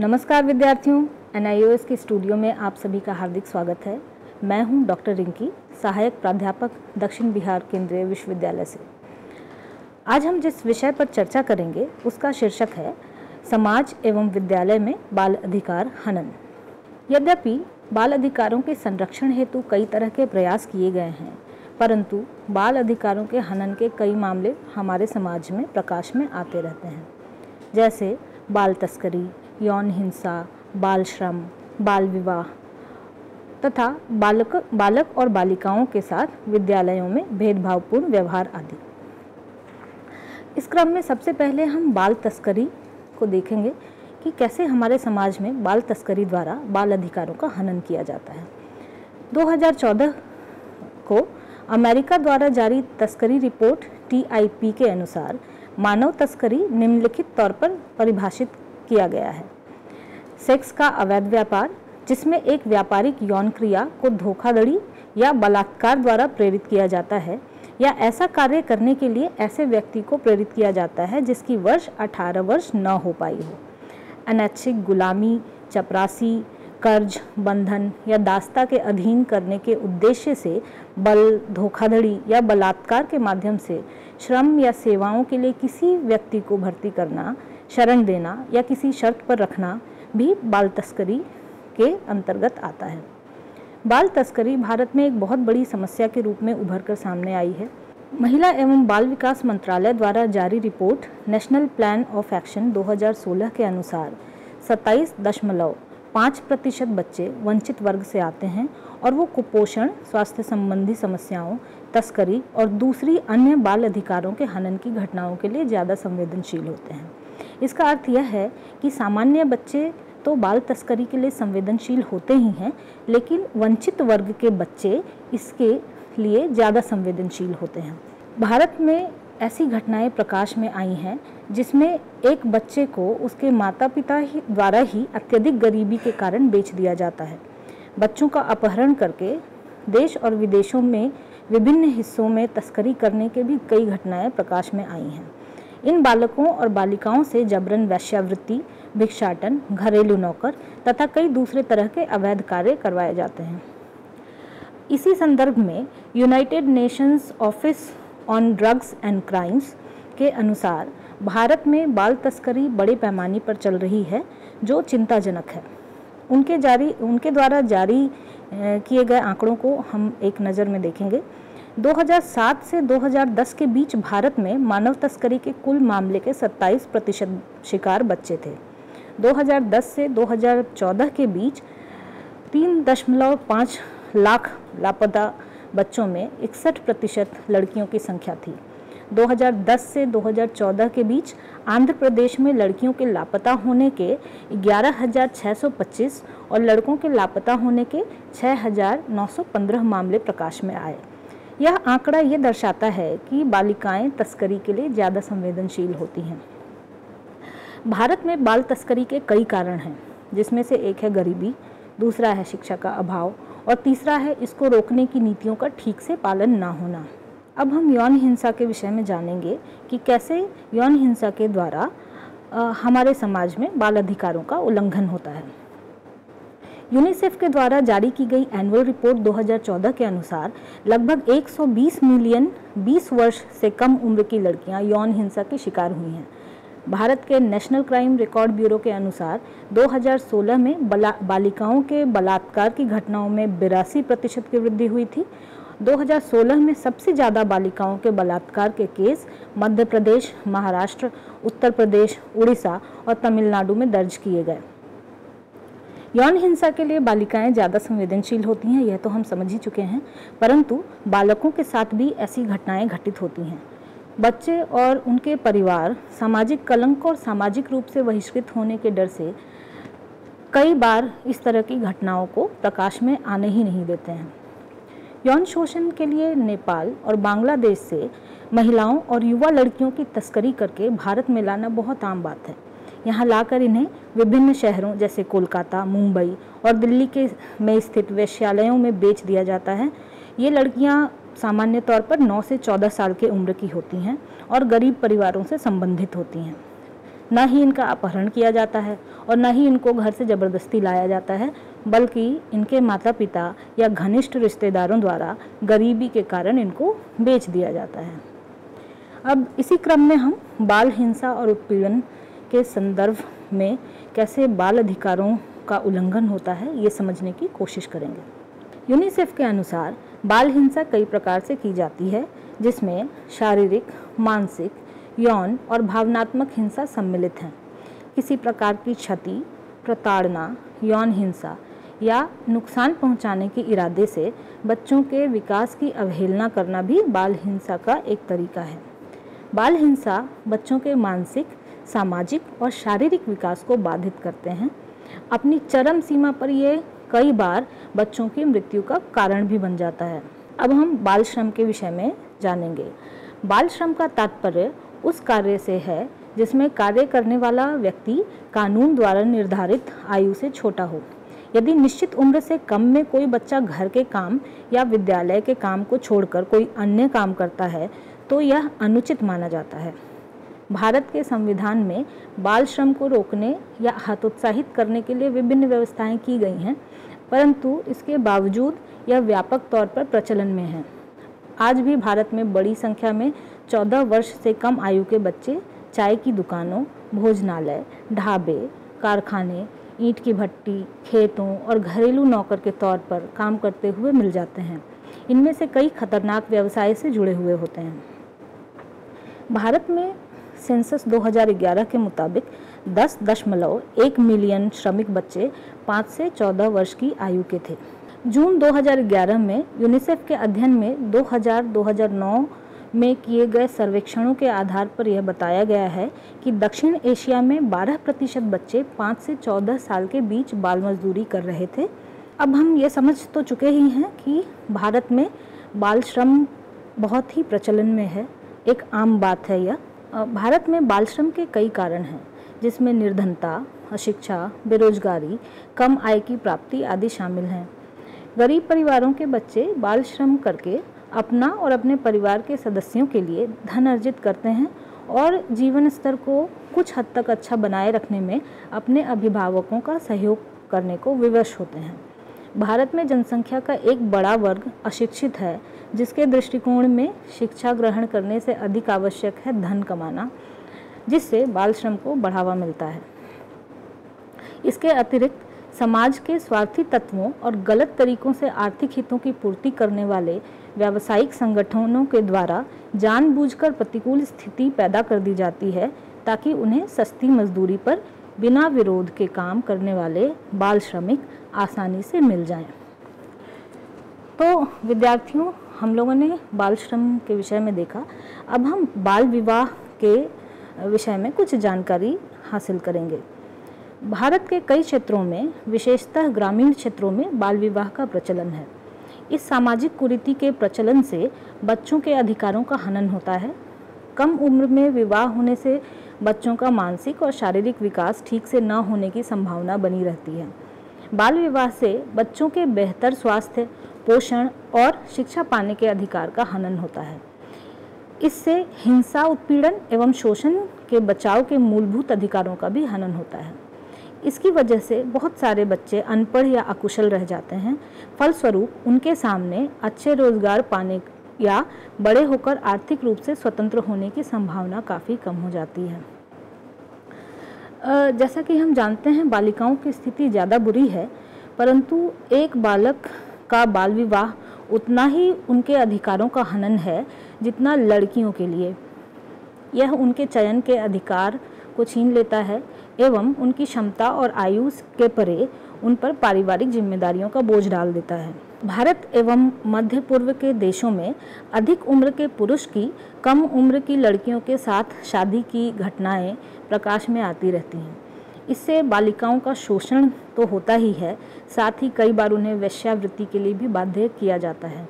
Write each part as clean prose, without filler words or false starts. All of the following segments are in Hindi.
नमस्कार विद्यार्थियों, NIOS के स्टूडियो में आप सभी का हार्दिक स्वागत है। मैं हूं डॉक्टर रिंकी, सहायक प्राध्यापक, दक्षिण बिहार केंद्रीय विश्वविद्यालय से। आज हम जिस विषय पर चर्चा करेंगे उसका शीर्षक है समाज एवं विद्यालय में बाल अधिकार हनन। यद्यपि बाल अधिकारों के संरक्षण हेतु कई तरह के प्रयास किए गए हैं, परंतु बाल अधिकारों के हनन के कई मामले हमारे समाज में प्रकाश में आते रहते हैं, जैसे बाल तस्करी, यौन हिंसा, बाल श्रम, बाल विवाह तथा बालक और बालिकाओं के साथ विद्यालयों में भेदभावपूर्ण व्यवहार आदि। इस क्रम में सबसे पहले हम बाल तस्करी को देखेंगे कि कैसे हमारे समाज में बाल तस्करी द्वारा बाल अधिकारों का हनन किया जाता है। 2014 को अमेरिका द्वारा जारी तस्करी रिपोर्ट TIP के अनुसार मानव तस्करी निम्नलिखित तौर पर परिभाषित किया गया है। सेक्स का अवैध व्यापार, जिसमें एक व्यापारिक यौन क्रिया को धोखाधड़ी या बलात्कार द्वारा प्रेरित किया जाता है या ऐसा कार्य करने के लिए ऐसे व्यक्ति को प्रेरित किया जाता है जिसकी वर्ष 18 वर्ष न हो पाई हो। अनैच्छिक गुलामी, चपरासी, कर्ज, बंधन या दास्ता के अधीन करने के उद्देश्य से बल, धोखाधड़ी या बलात्कार के माध्यम से श्रम या सेवाओं के लिए किसी व्यक्ति को भर्ती करना, शरण देना या किसी शर्त पर रखना भी बाल तस्करी के अंतर्गत आता है। बाल तस्करी भारत में एक बहुत बड़ी समस्या के रूप में उभर कर सामने आई है। महिला एवं बाल विकास मंत्रालय द्वारा जारी report national plan of action 2016 के अनुसार 27.5% बच्चे वंचित वर्ग से आते हैं और वो कुपोषण, स्वास्थ्य संबंधी समस्याओं, तस्करी और दूसरी अन्य बाल अधिकारों के हनन की घटनाओं के लिए ज़्यादा संवेदनशील होते हैं। इसका अर्थ यह है कि सामान्य बच्चे तो बाल तस्करी के लिए संवेदनशील होते ही हैं, लेकिन वंचित वर्ग के बच्चे इसके लिए ज़्यादा संवेदनशील होते हैं। भारत में ऐसी घटनाएं प्रकाश में आई हैं जिसमें एक बच्चे को उसके माता पिता द्वारा ही अत्यधिक गरीबी के कारण बेच दिया जाता है। बच्चों का अपहरण करके देश और विदेशों में विभिन्न हिस्सों में तस्करी करने के भी कई घटनाएं प्रकाश में आई हैं। इन बालकों और बालिकाओं से जबरन वेश्यावृत्ति, भिक्षाटन, घरेलू नौकर तथा कई दूसरे तरह के अवैध कार्य करवाए जाते हैं। इसी संदर्भ में United Nations office on drugs and crimes के अनुसार भारत में बाल तस्करी बड़े पैमाने पर चल रही है, जो चिंताजनक है। उनके द्वारा जारी किए गए आंकड़ों को हम एक नज़र में देखेंगे। 2007 से 2010 के बीच भारत में मानव तस्करी के कुल मामले के 27% शिकार बच्चे थे। 2010 से 2014 के बीच 3.5 लाख लापता बच्चों में 61% लड़कियों की संख्या थी। 2010 से 2014 के बीच आंध्र प्रदेश में लड़कियों के लापता होने के 11,625 और लड़कों के लापता होने के 6,915 मामले प्रकाश में आए। यह आंकड़ा ये दर्शाता है कि बालिकाएं तस्करी के लिए ज़्यादा संवेदनशील होती हैं। भारत में बाल तस्करी के कई कारण हैं, जिसमें से एक है गरीबी, दूसरा है शिक्षा का अभाव और तीसरा है इसको रोकने की नीतियों का ठीक से पालन ना होना। अब हम यौन हिंसा के विषय में जानेंगे कि कैसे यौन हिंसा के द्वारा हमारे समाज में बाल अधिकारों का उल्लंघन होता है। यूनिसेफ के द्वारा जारी की गई एनुअल रिपोर्ट 2014 के अनुसार लगभग 120 मिलियन 20 वर्ष से कम उम्र की लड़कियां यौन हिंसा की शिकार हुई हैं। भारत के नेशनल क्राइम रिकॉर्ड ब्यूरो के अनुसार 2016 में बालिकाओं के बलात्कार की घटनाओं में 82% की वृद्धि हुई थी। 2016 में सबसे ज़्यादा बालिकाओं के बलात्कार के केस मध्य प्रदेश, महाराष्ट्र, उत्तर प्रदेश, उड़ीसा और तमिलनाडु में दर्ज किए गए। यौन हिंसा के लिए बालिकाएं ज़्यादा संवेदनशील होती हैं, यह तो हम समझ ही चुके हैं, परंतु बालकों के साथ भी ऐसी घटनाएं घटित होती हैं। बच्चे और उनके परिवार सामाजिक कलंक और सामाजिक रूप से बहिष्कृत होने के डर से कई बार इस तरह की घटनाओं को प्रकाश में आने ही नहीं देते हैं। यौन शोषण के लिए नेपाल और बांग्लादेश से महिलाओं और युवा लड़कियों की तस्करी करके भारत में लाना बहुत आम बात है। यहाँ लाकर इन्हें विभिन्न शहरों जैसे कोलकाता, मुंबई और दिल्ली में स्थित वेश्यालयों में बेच दिया जाता है। ये लड़कियाँ सामान्य तौर पर 9 से 14 साल की उम्र की होती हैं और गरीब परिवारों से संबंधित होती हैं। न ही इनका अपहरण किया जाता है और न ही इनको घर से ज़बरदस्ती लाया जाता है, बल्कि इनके माता पिता या घनिष्ठ रिश्तेदारों द्वारा गरीबी के कारण इनको बेच दिया जाता है। अब इसी क्रम में हम बाल हिंसा और उत्पीड़न के संदर्भ में कैसे बाल अधिकारों का उल्लंघन होता है ये समझने की कोशिश करेंगे। यूनिसेफ के अनुसार बाल हिंसा कई प्रकार से की जाती है, जिसमें शारीरिक, मानसिक, यौन और भावनात्मक हिंसा सम्मिलित हैं। किसी प्रकार की क्षति, प्रताड़ना, यौन हिंसा या नुकसान पहुंचाने के इरादे से बच्चों के विकास की अवहेलना करना भी बाल हिंसा का एक तरीका है। बाल हिंसा बच्चों के मानसिक, सामाजिक और शारीरिक विकास को बाधित करते हैं। अपनी चरम सीमा पर ये कई बार बच्चों की मृत्यु का कारण भी बन जाता है। अब हम बाल श्रम के विषय में जानेंगे। बाल श्रम का तात्पर्य उस कार्य से है जिसमें कार्य करने वाला व्यक्ति कानून द्वारा निर्धारित आयु से छोटा हो। यदि निश्चित उम्र से कम में कोई बच्चा घर के काम या विद्यालय के काम को छोड़कर कोई अन्य काम करता है तो यह अनुचित माना जाता है। भारत के संविधान में बाल श्रम को रोकने या हतोत्साहित करने के लिए विभिन्न व्यवस्थाएं की गई हैं, परंतु इसके बावजूद यह व्यापक तौर पर प्रचलन में है। आज भी भारत में बड़ी संख्या में 14 वर्ष से कम आयु के बच्चे चाय की दुकानों, भोजनालय, ढाबे, कारखाने, ईंट की भट्टी, खेतों और घरेलू नौकर के तौर पर काम करते हुए मिल जाते हैं। इनमें से कई खतरनाक व्यवसाय से जुड़े हुए होते हैं। भारत में सेंसस 2011 के मुताबिक 10.1 मिलियन श्रमिक बच्चे 5 से 14 वर्ष की आयु के थे। जून 2011 में यूनिसेफ के अध्ययन में 2000-2009 में किए गए सर्वेक्षणों के आधार पर यह बताया गया है कि दक्षिण एशिया में 12% बच्चे 5 से 14 साल के बीच बाल मजदूरी कर रहे थे। अब हम ये समझ तो चुके ही हैं कि भारत में बाल श्रम बहुत ही प्रचलन में है, एक आम बात है यह। भारत में बाल श्रम के कई कारण हैं, जिसमें निर्धनता, अशिक्षा, बेरोजगारी, कम आय की प्राप्ति आदि शामिल हैं। गरीब परिवारों के बच्चे बाल श्रम करके अपना और अपने परिवार के सदस्यों के लिए धन अर्जित करते हैं और जीवन स्तर को कुछ हद तक अच्छा बनाए रखने में अपने अभिभावकों का सहयोग करने को विवश होते हैं। भारत में जनसंख्या का एक बड़ा वर्ग अशिक्षित है, जिसके दृष्टिकोण में शिक्षा ग्रहण करने से अधिक आवश्यक है धन कमाना, जिससे बाल श्रम को बढ़ावा मिलता है। इसके अतिरिक्त समाज के स्वार्थी तत्वों और गलत तरीकों से आर्थिक हितों की पूर्ति करने वाले व्यावसायिक संगठनों के द्वारा जानबूझकर प्रतिकूल स्थिति पैदा कर दी जाती है, ताकि उन्हें सस्ती मजदूरी पर बिना विरोध के काम करने वाले बाल श्रमिक आसानी से मिल जाएं। तो विद्यार्थियों, हम लोगों ने बाल श्रम के विषय में देखा। अब हम बाल विवाह के विषय में कुछ जानकारी हासिल करेंगे। भारत के कई क्षेत्रों में, विशेषतः ग्रामीण क्षेत्रों में बाल विवाह का प्रचलन है। इस सामाजिक कुरीति के प्रचलन से बच्चों के अधिकारों का हनन होता है। कम उम्र में विवाह होने से बच्चों का मानसिक और शारीरिक विकास ठीक से न होने की संभावना बनी रहती है। बाल विवाह से बच्चों के बेहतर स्वास्थ्य, पोषण और शिक्षा पाने के अधिकार का हनन होता है। इससे हिंसा, उत्पीड़न एवं शोषण के बचाव के मूलभूत अधिकारों का भी हनन होता है। इसकी वजह से बहुत सारे बच्चे अनपढ़ या अकुशल रह जाते हैं। फलस्वरूप उनके सामने अच्छे रोजगार पाने या बड़े होकर आर्थिक रूप से स्वतंत्र होने की संभावना काफ़ी कम हो जाती है। जैसा कि हम जानते हैं, बालिकाओं की स्थिति ज़्यादा बुरी है, परंतु एक बालक का बाल विवाह उतना ही उनके अधिकारों का हनन है जितना लड़कियों के लिए। यह उनके चयन के अधिकार को छीन लेता है एवं उनकी क्षमता और आयु के परे उन पर पारिवारिक जिम्मेदारियों का बोझ डाल देता है। भारत एवं मध्य पूर्व के देशों में अधिक उम्र के पुरुष की कम उम्र की लड़कियों के साथ शादी की घटनाएं प्रकाश में आती रहती हैं। इससे बालिकाओं का शोषण तो होता ही है, साथ ही कई बार उन्हें वेश्यावृत्ति के लिए भी बाध्य किया जाता है।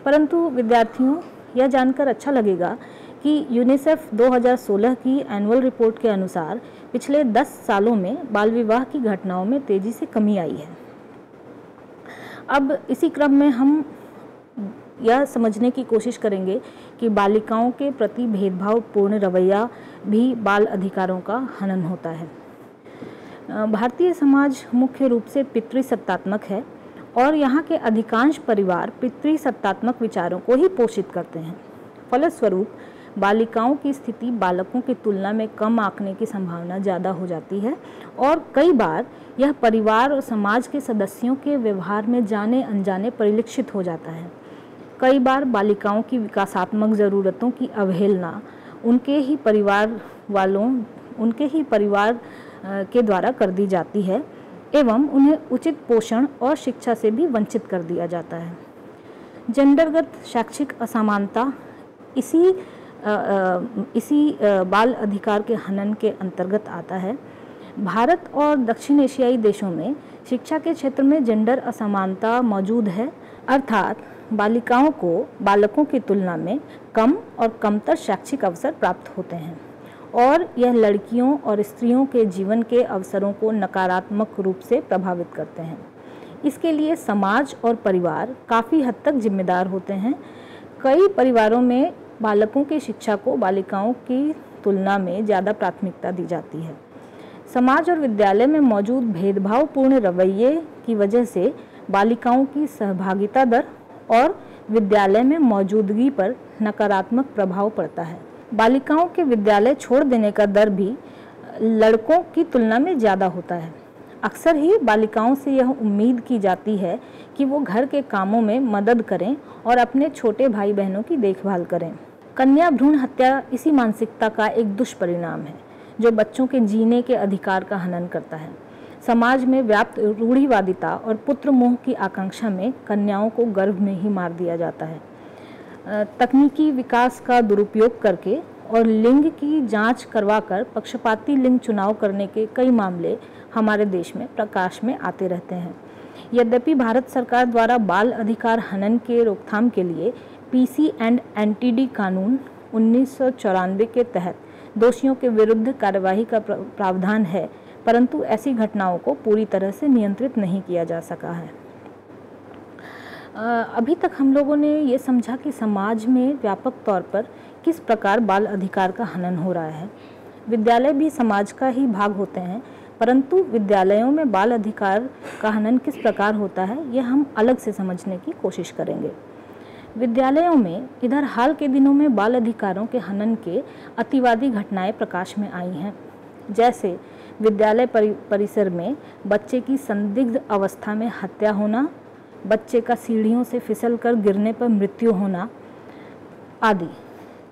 परंतु विद्यार्थियों, यह जानकर अच्छा लगेगा कि यूनिसेफ 2016 की एनुअल रिपोर्ट के अनुसार पिछले 10 सालों में बाल विवाह की घटनाओं में तेजी से कमी आई है। अब इसी क्रम में हम यह समझने की कोशिश करेंगे कि बालिकाओं के प्रति भेदभावपूर्ण रवैया भी बाल अधिकारों का हनन होता है। भारतीय समाज मुख्य रूप से पितृसत्तात्मक है और यहाँ के अधिकांश परिवार पितृसत्तात्मक विचारों को ही पोषित करते हैं। फलस्वरूप बालिकाओं की स्थिति बालकों की तुलना में कम आंकने की संभावना ज़्यादा हो जाती है और कई बार यह परिवार और समाज के सदस्यों के व्यवहार में जाने अनजाने परिलक्षित हो जाता है। कई बार बालिकाओं की विकासात्मक ज़रूरतों की अवहेलना उनके ही परिवार के द्वारा कर दी जाती है एवं उन्हें उचित पोषण और शिक्षा से भी वंचित कर दिया जाता है। जेंडरगत शैक्षिक असमानता इसी बाल अधिकार के हनन के अंतर्गत आता है। भारत और दक्षिण एशियाई देशों में शिक्षा के क्षेत्र में जेंडर असमानता मौजूद है, अर्थात बालिकाओं को बालकों की तुलना में कम और कमतर शैक्षिक अवसर प्राप्त होते हैं और यह लड़कियों और स्त्रियों के जीवन के अवसरों को नकारात्मक रूप से प्रभावित करते हैं। इसके लिए समाज और परिवार काफ़ी हद तक जिम्मेदार होते हैं। कई परिवारों में बालकों की शिक्षा को बालिकाओं की तुलना में ज़्यादा प्राथमिकता दी जाती है। समाज और विद्यालय में मौजूद भेदभावपूर्ण रवैये की वजह से बालिकाओं की सहभागिता दर और विद्यालय में मौजूदगी पर नकारात्मक प्रभाव पड़ता है। बालिकाओं के विद्यालय छोड़ देने का दर भी लड़कों की तुलना में ज़्यादा होता है। अक्सर ही बालिकाओं से यह उम्मीद की जाती है कि वो घर के कामों में मदद करें और अपने छोटे भाई बहनों की देखभाल करें। कन्या भ्रूण हत्या इसी मानसिकता का एक दुष्परिणाम है जो बच्चों के जीने के अधिकार का हनन करता है। समाज में व्याप्त रूढ़िवादिता और पुत्र मोह की आकांक्षा में कन्याओं को गर्भ में ही मार दिया जाता है। तकनीकी विकास का दुरुपयोग करके और लिंग की जांच करवाकर पक्षपाती लिंग चुनाव करने के कई मामले हमारे देश में प्रकाश में आते रहते हैं। यद्यपि भारत सरकार द्वारा बाल अधिकार हनन के रोकथाम के लिए पीसी एंड एनटीडी कानून 1994 के तहत दोषियों के विरुद्ध कार्यवाही का प्रावधान है, परंतु ऐसी घटनाओं को पूरी तरह से नियंत्रित नहीं किया जा सका है। अभी तक हम लोगों ने ये समझा कि समाज में व्यापक तौर पर किस प्रकार बाल अधिकार का हनन हो रहा है। विद्यालय भी समाज का ही भाग होते हैं, परंतु विद्यालयों में बाल अधिकार का हनन किस प्रकार होता है यह हम अलग से समझने की कोशिश करेंगे। विद्यालयों में इधर हाल के दिनों में बाल अधिकारों के हनन के अतिवादी घटनाएं प्रकाश में आई हैं, जैसे विद्यालय परिसर में बच्चे की संदिग्ध अवस्था में हत्या होना, बच्चे का सीढ़ियों से फिसलकर गिरने पर मृत्यु होना आदि।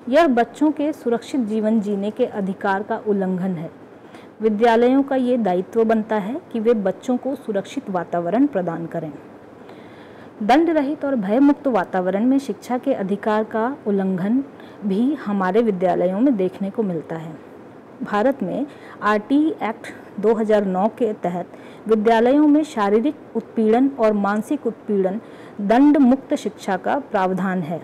यह बच्चों के सुरक्षित जीवन जीने के अधिकार का उल्लंघन है। विद्यालयों का ये दायित्व बनता है कि वे बच्चों को सुरक्षित वातावरण प्रदान करें। दंड रहित और भयमुक्त वातावरण में शिक्षा के अधिकार का उल्लंघन भी हमारे विद्यालयों में देखने को मिलता है। भारत में आरटी एक्ट 2009 के तहत विद्यालयों में शारीरिक उत्पीड़न और मानसिक उत्पीड़न दंड मुक्त शिक्षा का प्रावधान है,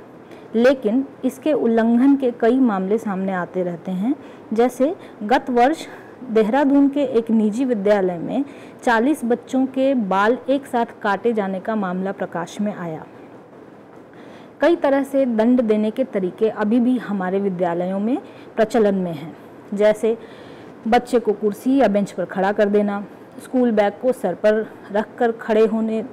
लेकिन इसके उल्लंघन के कई मामले सामने आते रहते हैं। जैसे गत वर्ष देहरादून के एक निजी विद्यालय में 40 बच्चों के बाल एक साथ काटे जाने का मामला प्रकाश में आया। कई तरह से दंड देने के तरीके अभी भी हमारे विद्यालयों में प्रचलन में हैं, जैसे बच्चे को कुर्सी या बेंच पर खड़ा कर देना, स्कूल बैग को सर पर रखकर खड़े होने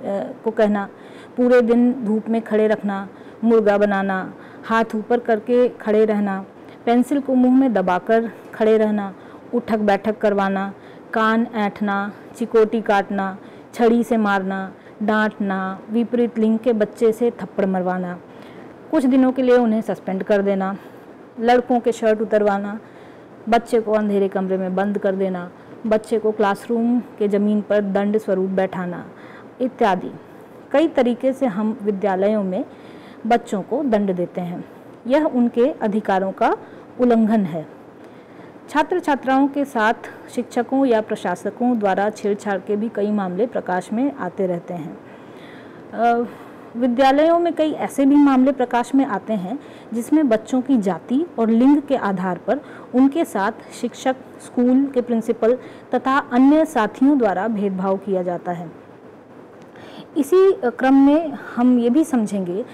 को कहना, पूरे दिन धूप में खड़े रखना, मुर्गा बनाना, हाथ ऊपर करके खड़े रहना, पेंसिल को मुंह में दबाकर खड़े रहना, उठक बैठक करवाना, कान ऐंठना, चिकोटी काटना, छड़ी से मारना, डांटना, विपरीत लिंग के बच्चे से थप्पड़ मरवाना, कुछ दिनों के लिए उन्हें सस्पेंड कर देना, लड़कों के शर्ट उतरवाना, बच्चे को अंधेरे कमरे में बंद कर देना, बच्चे को क्लासरूम के ज़मीन पर दंड स्वरूप बैठाना इत्यादि। कई तरीके से हम विद्यालयों में बच्चों को दंड देते हैं। यह उनके अधिकारों का उल्लंघन है। छात्र छात्राओं के साथ शिक्षकों या प्रशासकों द्वारा छेड़छाड़ के भी कई मामले प्रकाश में आते रहते हैं। विद्यालयों में कई ऐसे भी मामले प्रकाश में आते हैं जिसमें बच्चों की जाति और लिंग के आधार पर उनके साथ शिक्षक, स्कूल के प्रिंसिपल तथा अन्य साथियों द्वारा भेदभाव किया जाता है। इसी क्रम में हम ये भी समझेंगे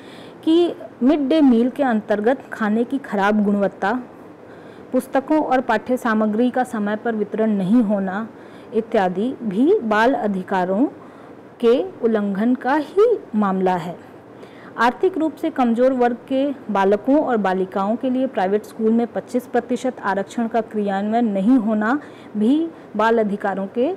कि मिड डे मील के अंतर्गत खाने की खराब गुणवत्ता, पुस्तकों और पाठ्य सामग्री का समय पर वितरण नहीं होना इत्यादि भी बाल अधिकारों के उल्लंघन का ही मामला है। आर्थिक रूप से कमजोर वर्ग के बालकों और बालिकाओं के लिए प्राइवेट स्कूल में 25% आरक्षण का क्रियान्वयन नहीं होना भी बाल अधिकारों के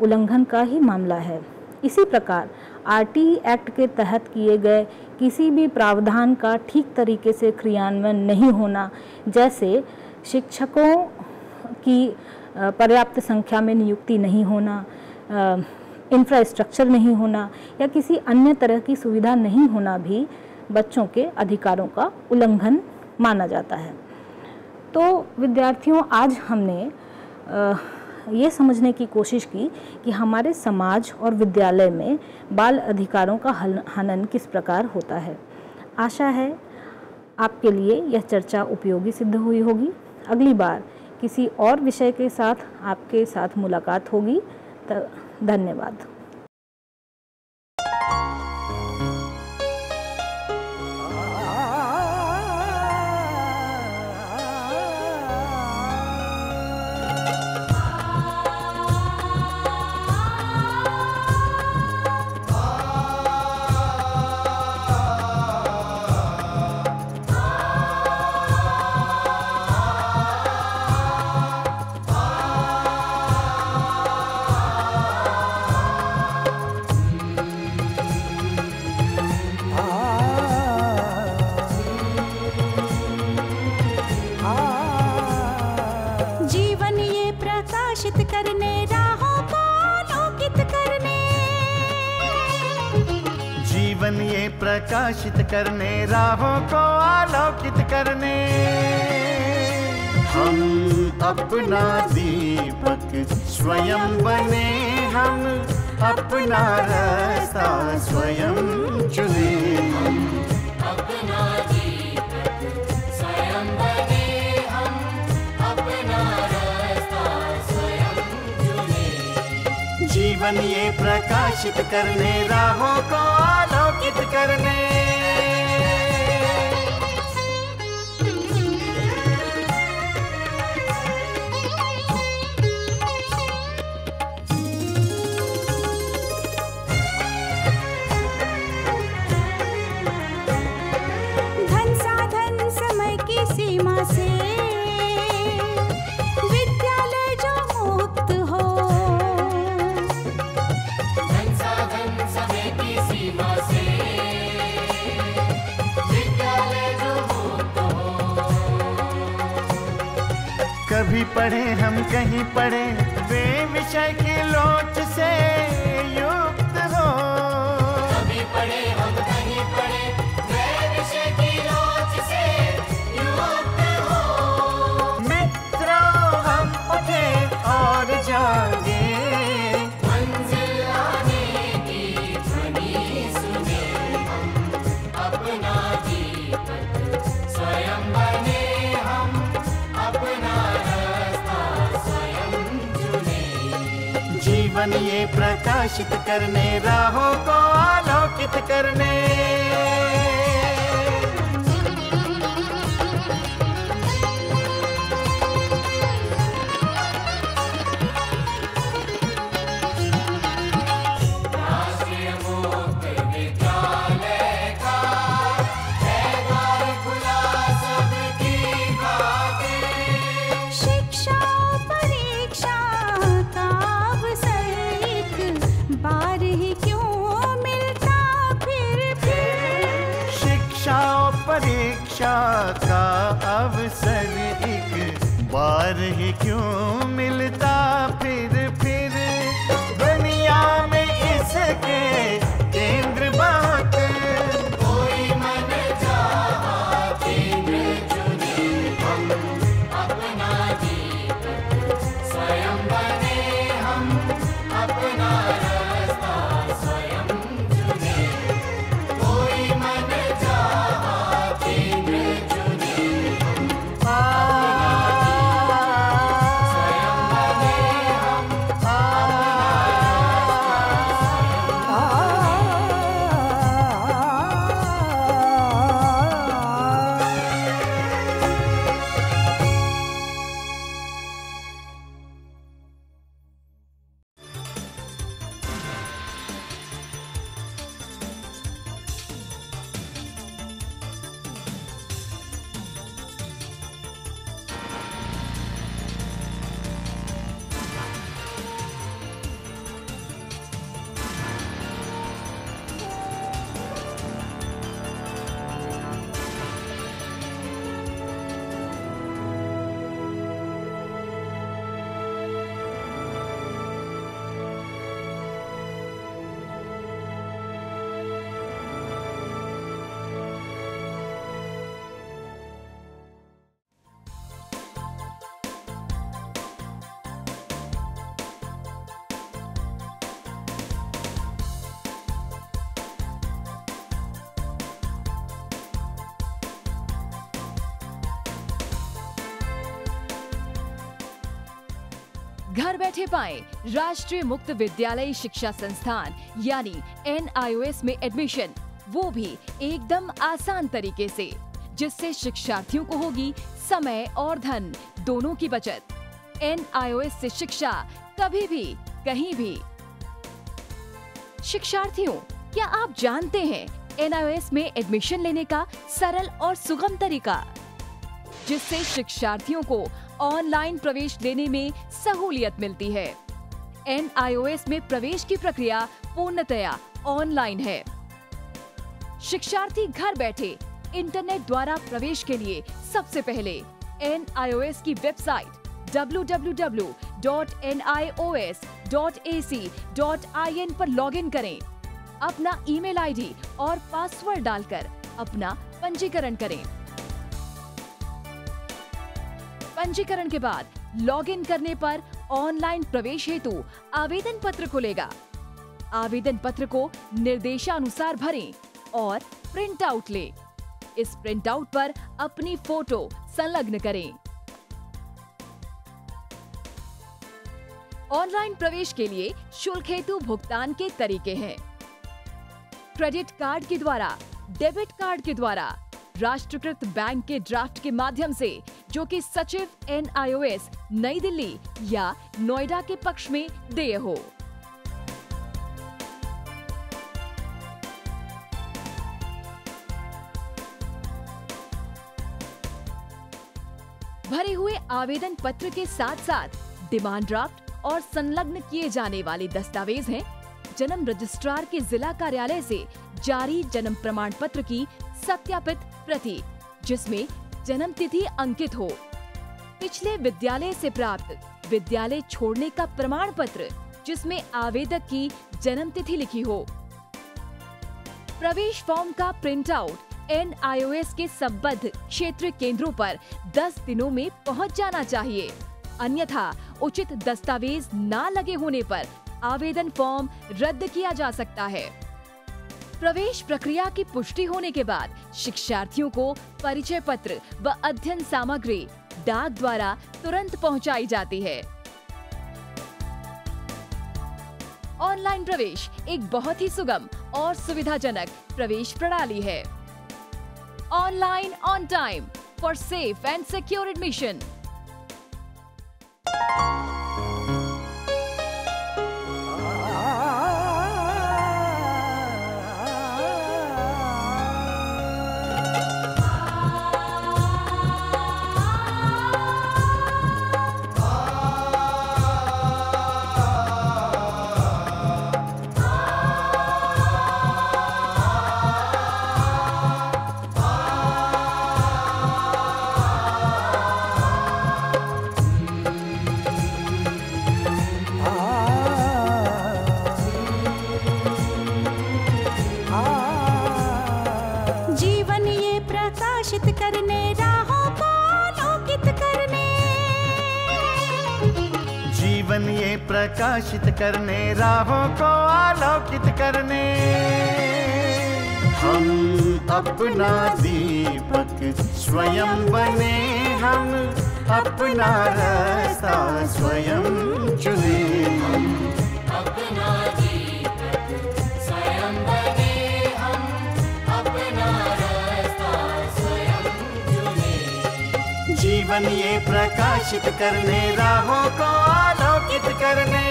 उल्लंघन का ही मामला है। इसी प्रकार आरटीई एक्ट के तहत किए गए किसी भी प्रावधान का ठीक तरीके से क्रियान्वयन नहीं होना, जैसे शिक्षकों की पर्याप्त संख्या में नियुक्ति नहीं होना, इंफ्रास्ट्रक्चर नहीं होना या किसी अन्य तरह की सुविधा नहीं होना भी बच्चों के अधिकारों का उल्लंघन माना जाता है। तो विद्यार्थियों, आज हमने ये समझने की कोशिश की कि हमारे समाज और विद्यालय में बाल अधिकारों का हनन किस प्रकार होता है। आशा है आपके लिए यह चर्चा उपयोगी सिद्ध हुई होगी। अगली बार किसी और विषय के साथ आपके साथ मुलाकात होगी। धन्यवाद। जीवन ये प्रकाशित करने, राहों को आलोकित करने, हम अपना दीपक स्वयं बने, हम अपना रास्ता स्वयं चुने। अपना दीपक स्वयं बने, हम अपना रास्ता स्वयं चुने। जीवन ये प्रकाशित करने, राहों को आलोकित करने। धन साधन समय की सीमा से विद्यालय जो मुक्त हो, धन साधन समय की सीमा से विद्यालय जो मुक्त हो। कभी पढ़े हम कहीं पढ़े, वे विषय की लोच से युक्त हो। कभी पढ़े हम कहीं पढ़े, वे विषय की लोच से युक्त हो। मित्रों हम उठे और जागे, मंजिल आने की ध्वनि सुने, हम अपना दीपक स्वयं बने, हम अपना रास्ता स्वयं चुने। जीवन ये प्रकाशित करने, राहों को आलोकित करने। राष्ट्रीय मुक्त विद्यालय का है द्वार खुला सबकी खातिर। शिक्षा परीक्षा का अवसर एक बार ही क्यों मिलता फिर। शिक्षा और परीक्षा का अवसर एक बार ही क्यों मिलता फिर। दुनिया में इसके केंद्र बात, कोई मन चाहा केंद्र चुने, हम अपना दीपक स्वयं बने, हम अपना रास्ता स्वयं चुने। कोई मन चाहा केंद्र चुने, स्वयं घर बैठे पाएं राष्ट्रीय मुक्त विद्यालय शिक्षा संस्थान यानी NIOS में एडमिशन, वो भी एकदम आसान तरीके से, जिससे शिक्षार्थियों को होगी समय और धन दोनों की बचत। NIOS से शिक्षा कभी भी कहीं भी। शिक्षार्थियों, क्या आप जानते हैं NIOS में एडमिशन लेने का सरल और सुगम तरीका, जिससे शिक्षार्थियों को ऑनलाइन प्रवेश लेने में सहूलियत मिलती है। NIOS में प्रवेश की प्रक्रिया पूर्णतया ऑनलाइन है। शिक्षार्थी घर बैठे इंटरनेट द्वारा प्रवेश के लिए सबसे पहले NIOS की वेबसाइट www.nios.ac.in पर लॉगिन करें। अपना ईमेल आईडी और पासवर्ड डालकर अपना पंजीकरण करें। पंजीकरण के बाद लॉगिन करने पर ऑनलाइन प्रवेश हेतु आवेदन पत्र खुलेगा। आवेदन पत्र को निर्देशानुसार भरें और प्रिंट आउट लें। इस प्रिंट आउट पर अपनी फोटो संलग्न करें। ऑनलाइन प्रवेश के लिए शुल्क हेतु भुगतान के तरीके हैं: क्रेडिट कार्ड के द्वारा, डेबिट कार्ड के द्वारा, राष्ट्रीयकृत बैंक के ड्राफ्ट के माध्यम से, जो कि सचिव NIOS नई दिल्ली या नोएडा के पक्ष में देय हो। भरे हुए आवेदन पत्र के साथ साथ डिमांड ड्राफ्ट और संलग्न किए जाने वाले दस्तावेज हैं जन्म रजिस्ट्रार के जिला कार्यालय से जारी जन्म प्रमाण पत्र की सत्यापित प्रति, जिसमें जन्म तिथि अंकित हो, पिछले विद्यालय से प्राप्त विद्यालय छोड़ने का प्रमाण पत्र जिसमें आवेदक की जन्म तिथि लिखी हो। प्रवेश फॉर्म का प्रिंट आउट NIOS के संबद्ध क्षेत्रीय केंद्रों पर 10 दिनों में पहुंच जाना चाहिए, अन्यथा उचित दस्तावेज न लगे होने पर आवेदन फॉर्म रद्द किया जा सकता है। प्रवेश प्रक्रिया की पुष्टि होने के बाद शिक्षार्थियों को परिचय पत्र व अध्ययन सामग्री डाक द्वारा तुरंत पहुंचाई जाती है। ऑनलाइन प्रवेश एक बहुत ही सुगम और सुविधाजनक प्रवेश प्रणाली है। Online on time for safe and secure admission. जीवन ये प्रकाशित करने, राहों को आलोकित करने, हम अपना दीपक स्वयं बने, हम अपना रास्ता स्वयं चुने। अपना दीपक स्वयं बने, हम अपना रास्ता स्वयं चुने। जीवन ये प्रकाशित करने, राहों को आलोकित करने।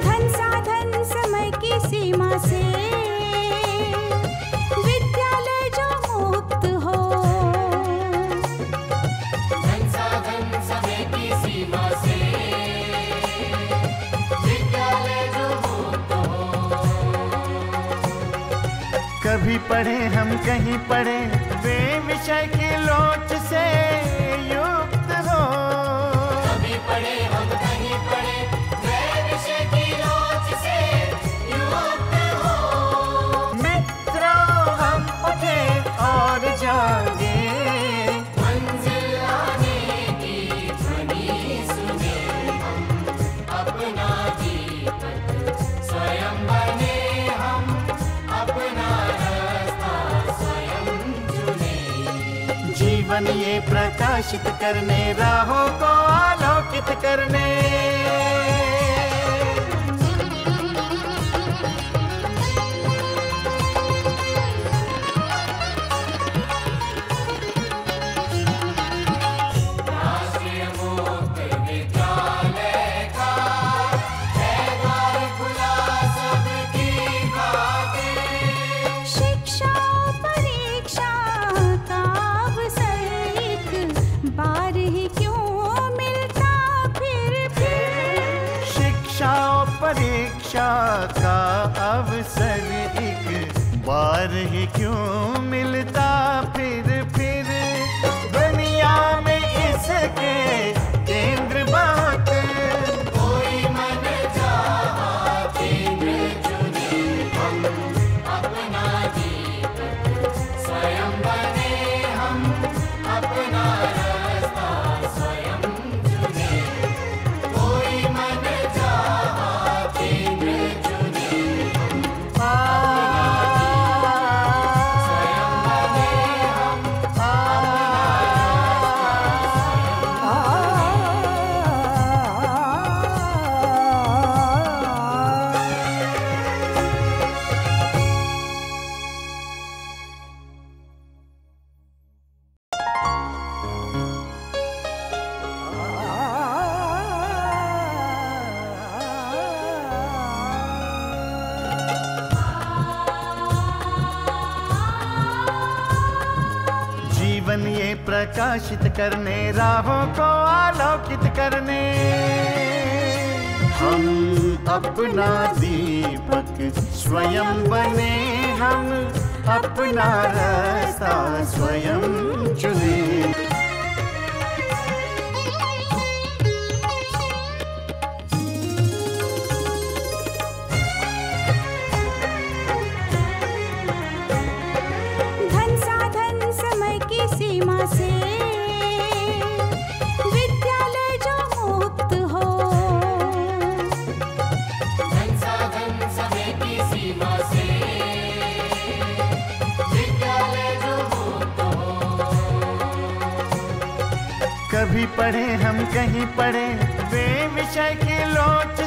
धन साधन समय की सीमा से विद्यालय जो मुक्त हो, धन साधन समय की सीमा से विद्यालय जो मुक्त हो। कभी पढ़े हम कहीं पढ़े, वे विषय की लोच से युक्त हो। कभी पढ़े हम कहीं पढ़े, वे विषय की लोच से युक्त हो। मित्रों हम उठे और जागे, मंजिल आने की ध्वनि सुने। दीपक स्वयं बने हम, अपना रास्ता स्वयं चुने। जीवन ये प्रकाशित करने, राहों को आलोकित करने। परीक्षा का अवसर एक बार ही क्यों मिलता फिर दुनिया में इसके केंद्र बहुत। कोई मन चाहा केंद्र चुने हम, अपना दीपक स्वयं बने हम, अपना रास्ता स्वयं चुने। कोई मन चाहा केंद्र चुने हम, स्वयं बने हम, जीवन ये प्रकाशित करने, राहों को आलोकित करने। हम अपना दीपक स्वयं बने हम, अपना रास्ता स्वयं चुने। धन साधन समय की सीमा से विद्यालय जो मुक्त हो, धन साधन समय की सीमा से विद्यालय जो मुक्त हो। कभी पढ़े हम कहीं पढ़े, वे विषय की लोच